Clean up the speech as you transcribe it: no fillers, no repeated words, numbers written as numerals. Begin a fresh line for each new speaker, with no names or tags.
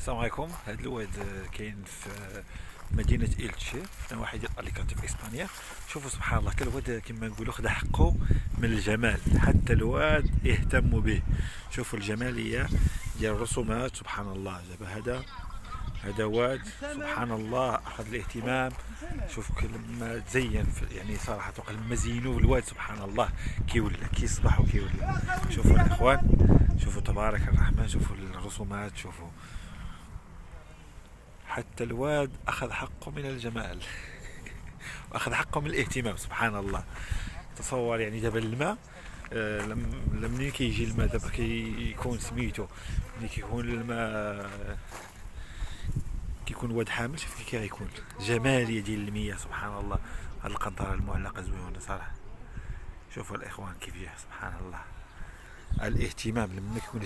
السلام عليكم. هذا الواد كاين في مدينة إلتشي في نواحي ديال أليكانتي في إسبانيا. شوفوا سبحان الله، كل واد كما نقولوا خدا حقه من الجمال، حتى الواد اهتموا به. شوفوا الجمالية ديال الرسومات، سبحان الله. دابا هذا واد سبحان الله أخذ الاهتمام. شوفوا لما تزين يعني صراحة لما زينوه الواد سبحان الله كيولى كيصبح وكيولى. شوفوا الإخوان، شوفوا تبارك الرحمن، شوفوا الرسومات، شوفوا حتى الواد أخذ حقه من الجمال وأخذ حقه من الاهتمام سبحان الله. تصور يعني دابا الماء، لما كيجي الماء دابا كيكون سميتو، ملي كيكون الماء كيكون واد حامل، شوف كي غيكون جمالية ديال المياه سبحان الله. هاد القنطرة المعلقة زوينة صراحة. شوفوا الإخوان كيف جاه سبحان الله. الاهتمام لما يكون